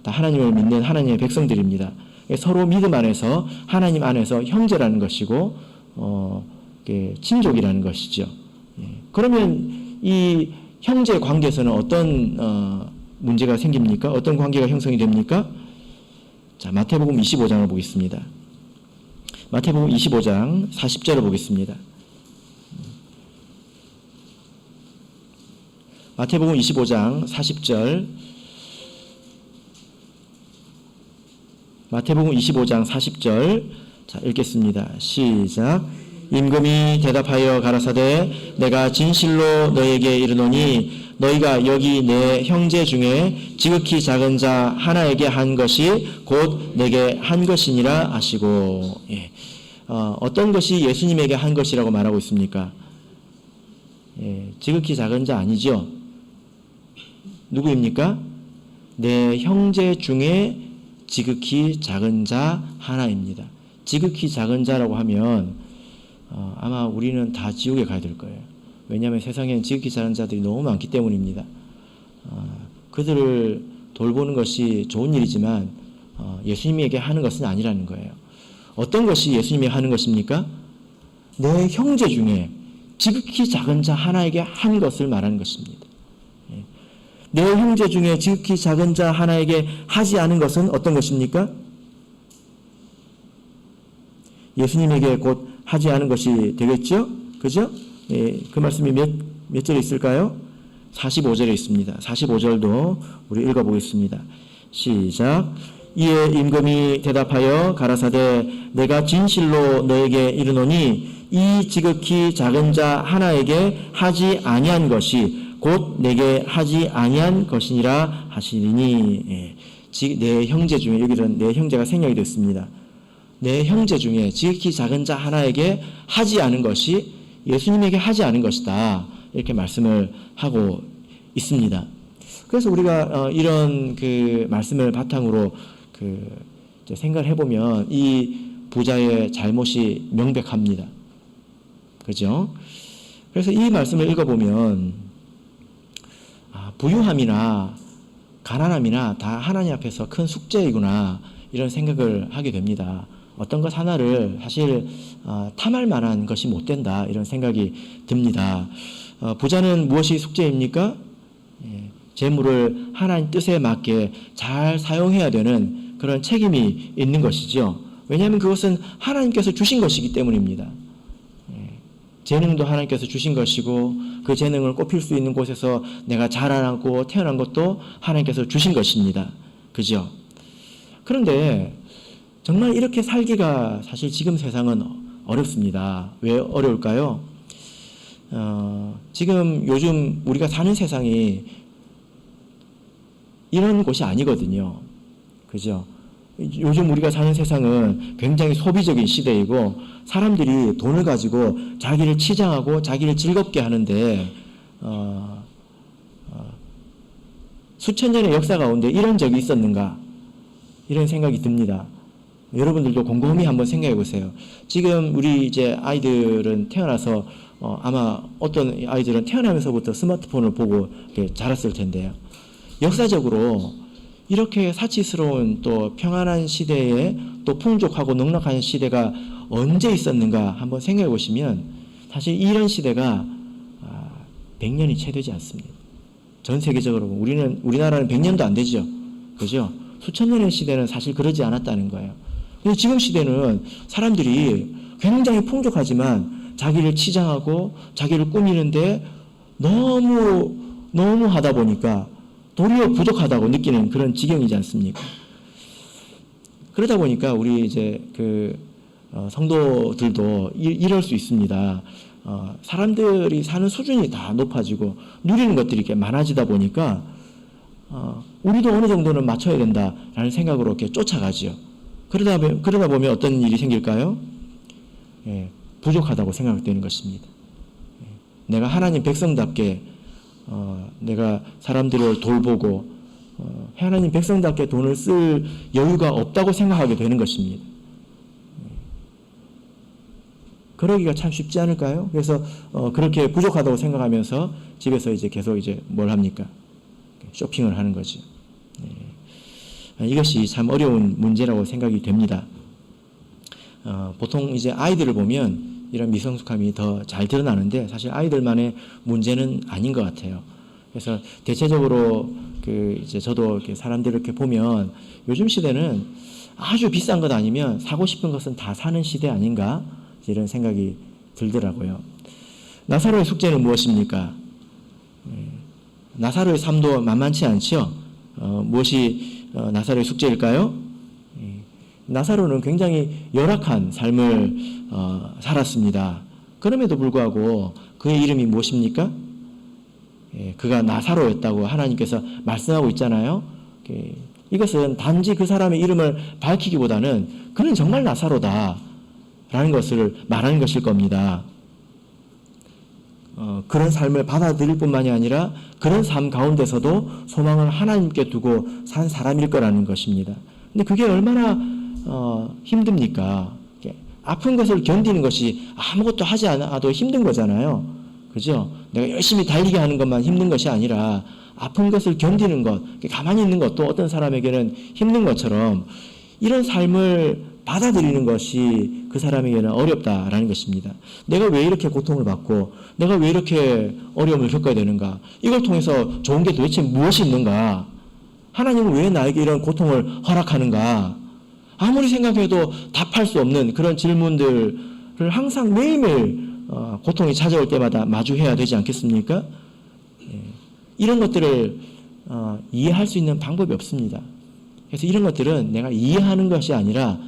다 하나님을 믿는 하나님의 백성들입니다. 서로 믿음 안에서, 하나님 안에서 형제라는 것이고, 친족이라는 것이죠. 그러면 이 형제 관계에서는 어떤 문제가 생깁니까? 어떤 관계가 형성이 됩니까? 자, 마태복음 25장을 보겠습니다. 마태복음 25장 40절을 보겠습니다. 마태복음 25장 40절. 마태복음 25장 40절. 자, 읽겠습니다. 시작. 임금이 대답하여 가라사대 내가 진실로 너에게 이르노니 너희가 여기 내 형제 중에 지극히 작은 자 하나에게 한 것이 곧 내게 한 것이니라 하시고. 어떤 것이 예수님에게 한 것이라고 말하고 있습니까? 지극히 작은 자 아니죠? 누구입니까? 내 형제 중에 지극히 작은 자 하나입니다. 지극히 작은 자라고 하면 아마 우리는 다 지옥에 가야 될 거예요. 왜냐하면 세상에는 지극히 작은 자들이 너무 많기 때문입니다. 그들을 돌보는 것이 좋은 일이지만 예수님에게 하는 것은 아니라는 거예요. 어떤 것이 예수님이 하는 것입니까? 내 형제 중에 지극히 작은 자 하나에게 한 것을 말하는 것입니다. 내 형제 중에 지극히 작은 자 하나에게 하지 않은 것은 어떤 것입니까? 예수님에게 곧 하지 않은 것이 되겠죠? 그죠? 그 말씀이 몇 절에 있을까요? 45절에 있습니다. 45절도 우리 읽어보겠습니다. 시작. 이에 임금이 대답하여 가라사대 내가 진실로 너에게 이르노니 이 지극히 작은 자 하나에게 하지 아니한 것이 곧 내게 하지 아니한 것이니라 하시리니. 내 형제 중에, 여기는 내 형제가 생략이 됐습니다. 내 형제 중에 지극히 작은 자 하나에게 하지 않은 것이 예수님에게 하지 않은 것이다. 이렇게 말씀을 하고 있습니다. 그래서 우리가 이런 그 말씀을 바탕으로 생각을 해보면 이 부자의 잘못이 명백합니다. 그죠? 그래서 이 말씀을 읽어보면 부유함이나 가난함이나 다 하나님 앞에서 큰 숙제이구나 이런 생각을 하게 됩니다. 어떤 것 하나를 사실 탐할 만한 것이 못 된다 이런 생각이 듭니다. 부자는 무엇이 숙제입니까? 재물을 하나님 뜻에 맞게 잘 사용해야 되는 그런 책임이 있는 것이죠. 왜냐하면 그것은 하나님께서 주신 것이기 때문입니다. 재능도 하나님께서 주신 것이고 그 재능을 꼽힐 수 있는 곳에서 내가 자라나고 태어난 것도 하나님께서 주신 것입니다. 그죠? 그런데 정말 이렇게 살기가 사실 지금 세상은 어렵습니다. 왜 어려울까요? 지금 요즘 우리가 사는 세상이 이런 곳이 아니거든요. 그죠? 요즘 우리가 사는 세상은 굉장히 소비적인 시대이고 사람들이 돈을 가지고 자기를 치장하고 자기를 즐겁게 하는데 수천 년의 역사 가운데 이런 적이 있었는가? 이런 생각이 듭니다. 여러분들도 곰곰이 한번 생각해 보세요. 지금 우리 이제 아이들은 태어나서 아마 어떤 아이들은 태어나면서부터 스마트폰을 보고 이렇게 자랐을 텐데요. 역사적으로 이렇게 사치스러운 또 평안한 시대에 또 풍족하고 넉넉한 시대가 언제 있었는가 한번 생각해 보시면 사실 이런 시대가 100년이 채 되지 않습니다. 전 세계적으로 우리나라는 100년도 안 되죠. 그죠? 수천 년의 시대는 사실 그러지 않았다는 거예요. 근데 지금 시대는 사람들이 굉장히 풍족하지만 자기를 치장하고 자기를 꾸미는데 너무 하다 보니까 도리어 부족하다고 느끼는 그런 지경이지 않습니까? 그러다 보니까 우리 이제 성도들도 이럴 수 있습니다. 사람들이 사는 수준이 다 높아지고 누리는 것들이 이렇게 많아지다 보니까 우리도 어느 정도는 맞춰야 된다라는 생각으로 이렇게 쫓아가죠. 그러다 보면 어떤 일이 생길까요? 부족하다고 생각되는 것입니다. 내가 하나님 백성답게 내가 사람들을 돌보고 하나님 백성답게 돈을 쓸 여유가 없다고 생각하게 되는 것입니다. 그러기가 참 쉽지 않을까요? 그래서 그렇게 부족하다고 생각하면서 집에서 이제 계속 이제 뭘 합니까? 쇼핑을 하는 거죠. 이것이 참 어려운 문제라고 생각이 됩니다. 보통 이제 아이들을 보면 이런 미성숙함이 더 잘 드러나는데 사실 아이들만의 문제는 아닌 것 같아요. 그래서 대체적으로 이제 저도 이렇게 사람들을 이렇게 보면 요즘 시대는 아주 비싼 것 아니면 사고 싶은 것은 다 사는 시대 아닌가 이런 생각이 들더라고요. 나사로의 숙제는 무엇입니까? 나사로의 삶도 만만치 않죠. 무엇이 나사로의 숙제일까요? 나사로는 굉장히 열악한 삶을 살았습니다. 그럼에도 불구하고 그의 이름이 무엇입니까? 그가 나사로였다고 하나님께서 말씀하고 있잖아요. 이것은 단지 그 사람의 이름을 밝히기보다는 그는 정말 나사로다. 라는 것을 말하는 것일 겁니다. 그런 삶을 받아들일 뿐만이 아니라 그런 삶 가운데서도 소망을 하나님께 두고 산 사람일 거라는 것입니다. 근데 그게 얼마나 힘듭니까? 아픈 것을 견디는 것이 아무것도 하지 않아도 힘든 거잖아요. 그죠? 내가 열심히 달리게 하는 것만 힘든 것이 아니라 아픈 것을 견디는 것, 가만히 있는 것도 어떤 사람에게는 힘든 것처럼 이런 삶을 받아들이는 것이 그 사람에게는 어렵다라는 것입니다. 내가 왜 이렇게 고통을 받고 내가 왜 이렇게 어려움을 겪어야 되는가? 이걸 통해서 좋은 게 도대체 무엇이 있는가? 하나님은 왜 나에게 이런 고통을 허락하는가? 아무리 생각해도 답할 수 없는 그런 질문들을 항상 매일매일 고통이 찾아올 때마다 마주해야 되지 않겠습니까? 이런 것들을 이해할 수 있는 방법이 없습니다. 그래서 이런 것들은 내가 이해하는 것이 아니라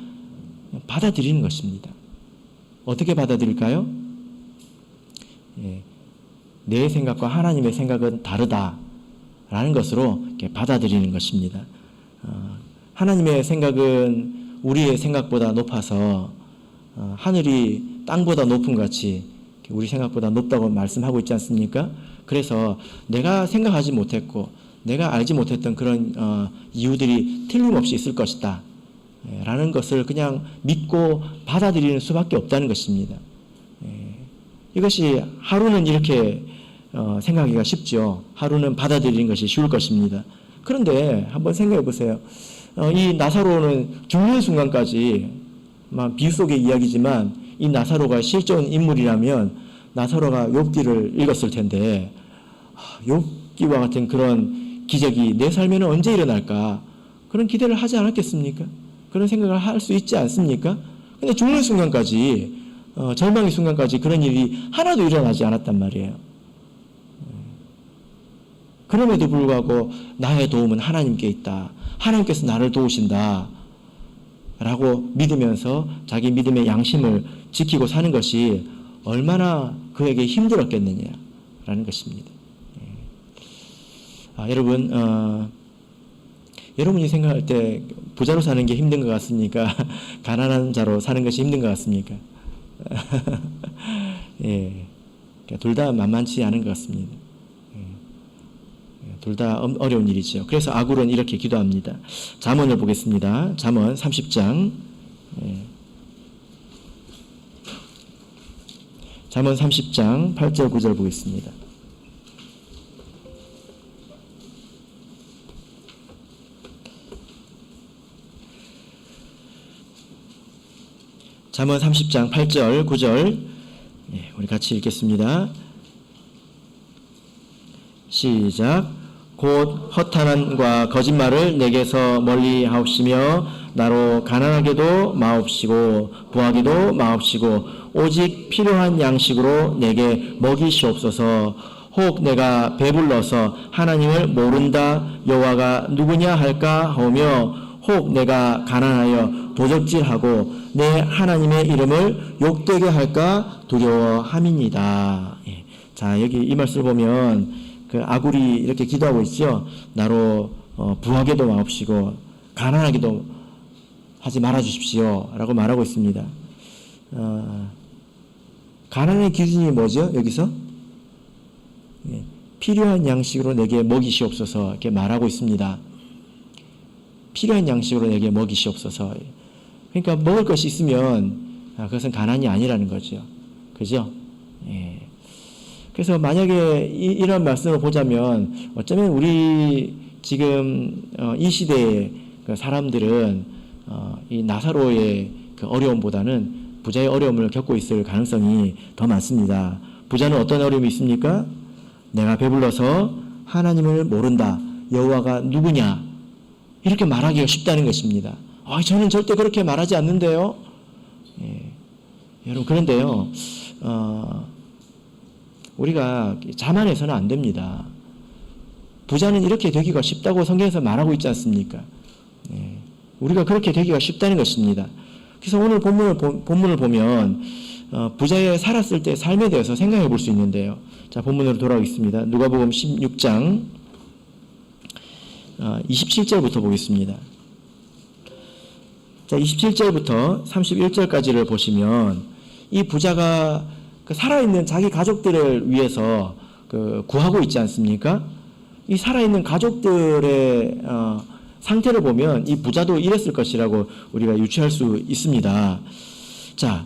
받아들이는 것입니다. 어떻게 받아들일까요? 내 생각과 하나님의 생각은 다르다라는 것으로 이렇게 받아들이는 것입니다. 하나님의 생각은 우리의 생각보다 높아서 하늘이 땅보다 높은 같이 우리 생각보다 높다고 말씀하고 있지 않습니까? 그래서 내가 생각하지 못했고 내가 알지 못했던 그런 이유들이 틀림없이 있을 것이다 라는 것을 그냥 믿고 받아들이는 수밖에 없다는 것입니다. 이것이 하루는 이렇게 생각하기가 쉽죠. 하루는 받아들이는 것이 쉬울 것입니다. 그런데 한번 생각해 보세요. 이 나사로는 죽는 순간까지 비유 속의 이야기지만 이 나사로가 실존 인물이라면 나사로가 욥기를 읽었을 텐데 욥기와 같은 그런 기적이 내 삶에는 언제 일어날까? 그런 기대를 하지 않았겠습니까? 그런 생각을 할 수 있지 않습니까? 근데 죽는 순간까지 절망의 순간까지 그런 일이 하나도 일어나지 않았단 말이에요. 그럼에도 불구하고 나의 도움은 하나님께 있다. 하나님께서 나를 도우신다. 라고 믿으면서 자기 믿음의 양심을 지키고 사는 것이 얼마나 그에게 힘들었겠느냐라는 것입니다. 여러분, 여러분이 생각할 때 부자로 사는 게 힘든 것 같습니까? 가난한 자로 사는 것이 힘든 것 같습니까? 예, 둘 다 만만치 않은 것 같습니다. 둘 다 어려운 일이죠. 그래서 아굴은 이렇게 기도합니다. 잠언을 보겠습니다. 잠언 30장. 잠언 30장 8절 9절 보겠습니다. 잠언 30장 8절 9절 우리 같이 읽겠습니다. 시작. 곧 허탄함과 거짓말을 내게서 멀리 하옵시며 나로 가난하게도 마옵시고 부하게도 마옵시고 오직 필요한 양식으로 내게 먹이시옵소서. 혹 내가 배불러서 하나님을 모른다 여호와가 누구냐 할까 하오며 혹 내가 가난하여 도적질하고 내 하나님의 이름을 욕되게 할까 두려워함이니이다. 자, 여기 이 말씀을 보면 그 아굴이 이렇게 기도하고 있죠. 나로 부하게도 마옵시고 가난하게도 하지 말아 주십시오 라고 말하고 있습니다. 가난의 기준이 뭐죠? 여기서 필요한 양식으로 내게 먹이시옵소서 이렇게 말하고 있습니다. 필요한 양식으로 내게 먹이시옵소서. 그러니까 먹을 것이 있으면 그것은 가난이 아니라는 거죠. 그죠? 예. 그래서 만약에 이런 말씀을 보자면 어쩌면 우리 지금 이 시대의 그 사람들은 이 나사로의 그 어려움보다는 부자의 어려움을 겪고 있을 가능성이 더 많습니다. 부자는 어떤 어려움이 있습니까? 내가 배불러서 하나님을 모른다. 여호와가 누구냐? 이렇게 말하기가 쉽다는 것입니다. 저는 절대 그렇게 말하지 않는데요. 여러분 그런데요. 우리가 자만해서는 안 됩니다. 부자는 이렇게 되기가 쉽다고 성경에서 말하고 있지 않습니까? 우리가 그렇게 되기가 쉽다는 것입니다. 그래서 오늘 본문을 보면 부자의 살았을 때 삶에 대해서 생각해 볼 수 있는데요. 자, 본문으로 돌아오겠습니다. 누가복음 16장 27절부터 보겠습니다. 자, 27절부터 31절까지를 보시면 이 부자가 그 살아있는 자기 가족들을 위해서 그 구하고 있지 않습니까? 이 살아있는 가족들의 상태를 보면 이 부자도 이랬을 것이라고 우리가 유추할 수 있습니다. 자,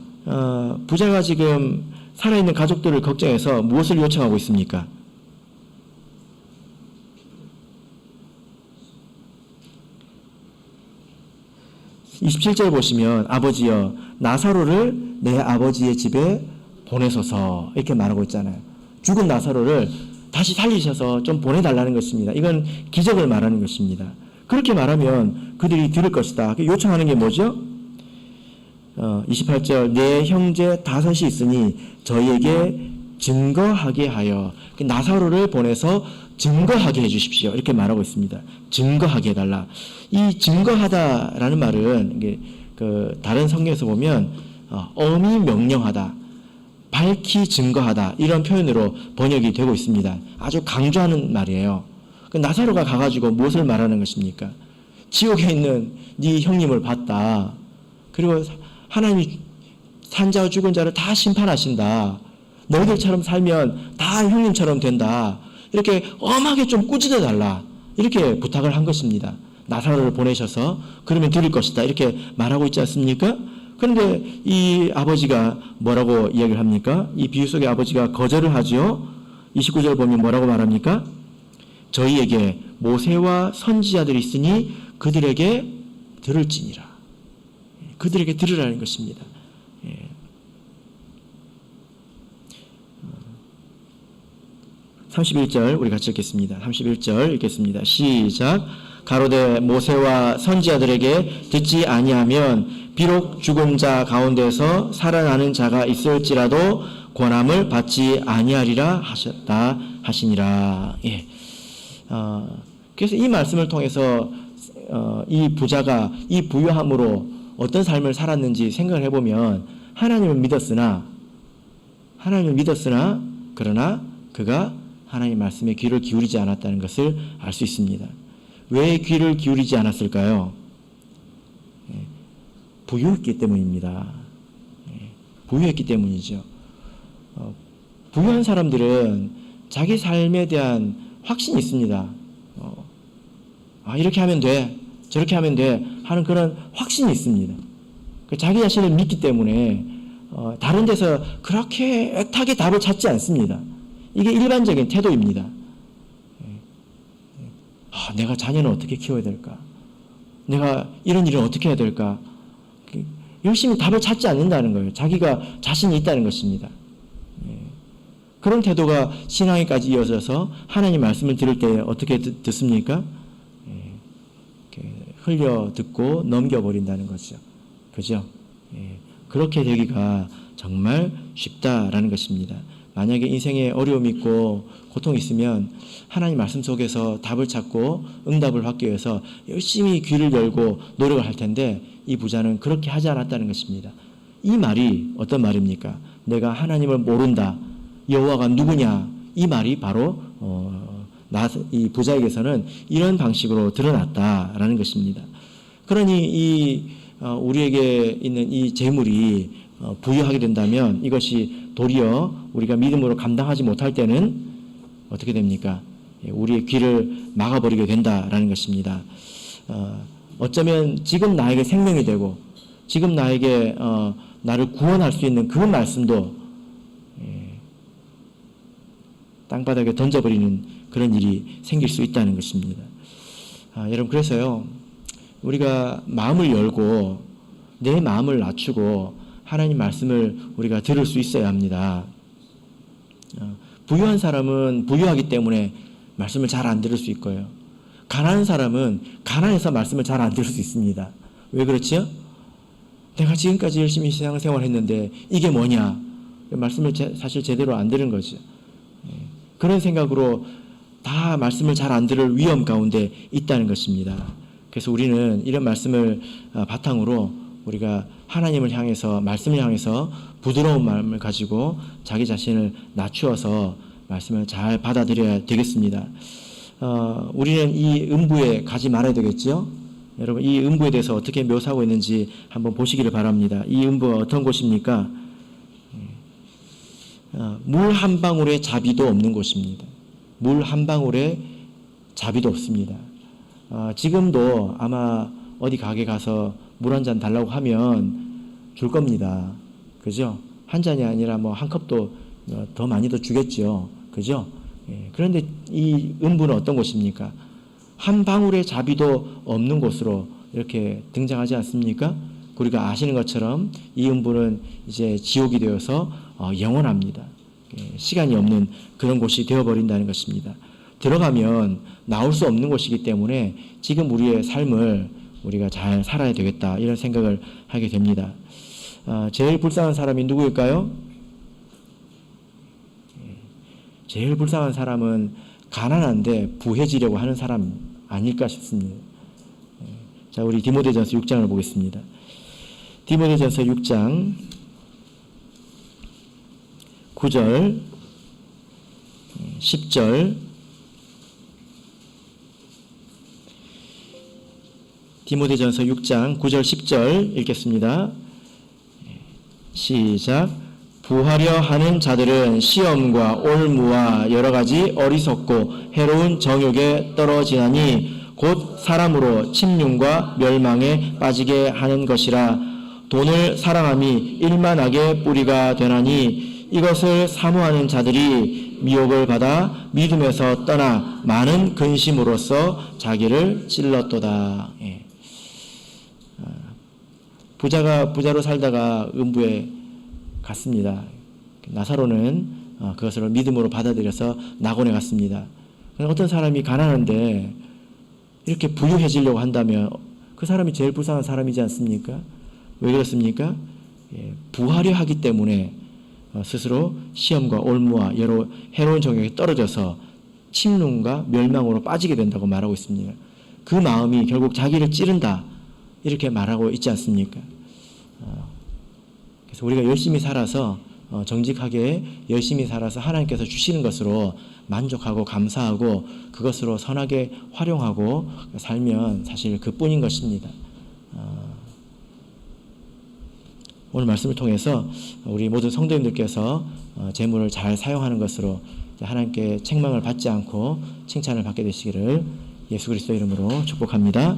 부자가 지금 살아있는 가족들을 걱정해서 무엇을 요청하고 있습니까? (27절) 보시면 아버지여 나사로를 내 아버지의 집에 보내소서 이렇게 말하고 있잖아요. 죽은 나사로를 다시 살리셔서 좀 보내달라는 것입니다. 이건 기적을 말하는 것입니다. 그렇게 말하면 그들이 들을 것이다. 요청하는 게 뭐죠? 28절 내 형제 5이 있으니 저희에게 증거하게 하여 나사로를 보내서 증거하게 해주십시오. 이렇게 말하고 있습니다. 증거하게 해달라. 이 증거하다라는 말은 이게 그 다른 성경에서 보면 엄히 명령하다, 밝히 증거하다 이런 표현으로 번역이 되고 있습니다. 아주 강조하는 말이에요. 나사로가 가가지고 무엇을 말하는 것입니까? 지옥에 있는 네 형님을 봤다. 그리고 하나님이 산자와 죽은 자를 다 심판하신다. 너희들처럼 살면 다 형님처럼 된다. 이렇게 엄하게 좀 꾸짖어 달라. 이렇게 부탁을 한 것입니다. 나사로를 보내셔서 그러면 들을 것이다. 이렇게 말하고 있지 않습니까? 그런데 이 아버지가 뭐라고 이야기를 합니까? 이 비유 속의 아버지가 거절을 하죠. 29절 보면 뭐라고 말합니까? 저희에게 모세와 선지자들이 있으니 그들에게 들을지니라. 그들에게 들으라는 것입니다. 31절 우리 같이 읽겠습니다. 31절 읽겠습니다. 시작. 가로되 모세와 선지자들에게 듣지 아니하면 비록 죽은 자 가운데서 살아나는 자가 있을지라도 권함을 받지 아니하리라 하셨다 하시니라. 예. 그래서 이 말씀을 통해서 이 부자가 이 부유함으로 어떤 삶을 살았는지 생각을 해보면 하나님을 믿었으나 그러나 그가 하나님 말씀에 귀를 기울이지 않았다는 것을 알 수 있습니다. 왜 귀를 기울이지 않았을까요? 부유했기 때문입니다. 부유했기 때문이죠. 부유한 사람들은 자기 삶에 대한 확신이 있습니다. 이렇게 하면 돼, 저렇게 하면 돼 하는 그런 확신이 있습니다. 자기 자신을 믿기 때문에 다른 데서 그렇게 애타게 답을 찾지 않습니다. 이게 일반적인 태도입니다. 내가 자녀는 어떻게 키워야 될까? 내가 이런 일은 어떻게 해야 될까? 열심히 답을 찾지 않는다는 거예요. 자기가 자신이 있다는 것입니다. 그런 태도가 신앙에까지 이어져서 하나님 말씀을 들을 때 어떻게 듣습니까? 흘려 듣고 넘겨버린다는 거죠. 그죠? 그렇게 되기가 정말 쉽다라는 것입니다. 만약에 인생에 어려움이 있고 고통이 있으면 하나님 말씀 속에서 답을 찾고 응답을 받기 위해서 열심히 귀를 열고 노력을 할 텐데 이 부자는 그렇게 하지 않았다는 것입니다. 이 말이 어떤 말입니까? 내가 하나님을 모른다. 여호와가 누구냐? 이 말이 바로 이 부자에게서는 이런 방식으로 드러났다라는 것입니다. 그러니 우리에게 있는 이 재물이 부유하게 된다면 이것이 도리어 우리가 믿음으로 감당하지 못할 때는 어떻게 됩니까? 우리의 귀를 막아버리게 된다라는 것입니다. 어쩌면 지금 나에게 생명이 되고 지금 나에게 나를 구원할 수 있는 그 말씀도 땅바닥에 던져버리는 그런 일이 생길 수 있다는 것입니다. 여러분 그래서요 우리가 마음을 열고 내 마음을 낮추고 하나님 말씀을 우리가 들을 수 있어야 합니다. 부유한 사람은 부유하기 때문에 말씀을 잘 안 들을 수 있고요. 가난한 사람은 가난해서 말씀을 잘 안 들을 수 있습니다. 왜 그렇지요? 내가 지금까지 열심히 신앙생활을 했는데 이게 뭐냐? 말씀을 사실 제대로 안 들은 거죠. 그런 생각으로 다 말씀을 잘 안 들을 위험 가운데 있다는 것입니다. 그래서 우리는 이런 말씀을 바탕으로 우리가 하나님을 향해서 말씀을 향해서 부드러운 마음을 가지고 자기 자신을 낮추어서 말씀을 잘 받아들여야 되겠습니다. 우리는 이 음부에 가지 말아야 되겠죠. 여러분 이 음부에 대해서 어떻게 묘사하고 있는지 한번 보시기를 바랍니다. 이 음부가 어떤 곳입니까? 물 한 방울의 자비도 없는 곳입니다. 물 한 방울의 자비도 없습니다. 지금도 아마 어디 가게 가서 물 한 잔 달라고 하면 줄 겁니다. 그죠? 한 잔이 아니라 뭐 한 컵도 더 많이도 주겠죠. 그죠? 그런데 이 음부는 어떤 곳입니까? 한 방울의 자비도 없는 곳으로 이렇게 등장하지 않습니까? 우리가 아시는 것처럼 이 음부는 이제 지옥이 되어서 영원합니다. 시간이 없는 그런 곳이 되어버린다는 것입니다. 들어가면 나올 수 없는 곳이기 때문에 지금 우리의 삶을 우리가 잘 살아야 되겠다 이런 생각을 하게 됩니다. 제일 불쌍한 사람이 누구일까요? 제일 불쌍한 사람은 가난한데 부해지려고 하는 사람 아닐까 싶습니다. 자, 우리 디모데전서 6장을 보겠습니다. 디모데전서 6장 9절 10절 디모데전서 6장 9절 10절 읽겠습니다. 시작. 부하려 하는 자들은 시험과 올무와 여러 가지 어리석고 해로운 정욕에 떨어지나니 곧 사람으로 침륜과 멸망에 빠지게 하는 것이라. 돈을 사랑함이 일만하게 뿌리가 되나니 이것을 사모하는 자들이 미혹을 받아 믿음에서 떠나 많은 근심으로써 자기를 찔렀도다. 부자가 부자로 살다가 음부에 갔습니다. 나사로는 그것을 믿음으로 받아들여서 낙원에 갔습니다. 어떤 사람이 가난한데 이렇게 부유해지려고 한다면 그 사람이 제일 불쌍한 사람이지 않습니까? 왜 그렇습니까? 부하려 하기 때문에 스스로 시험과 올무와 여러 해로운 정욕에 떨어져서 침륜과 멸망으로 빠지게 된다고 말하고 있습니다. 그 마음이 결국 자기를 찌른다 이렇게 말하고 있지 않습니까? 그래서 우리가 열심히 살아서 정직하게 열심히 살아서 하나님께서 주시는 것으로 만족하고 감사하고 그것으로 선하게 활용하고 살면 사실 그뿐인 것입니다. 오늘 말씀을 통해서 우리 모든 성도님들께서 재물을 잘 사용하는 것으로 하나님께 책망을 받지 않고 칭찬을 받게 되시기를 예수 그리스도 이름으로 축복합니다.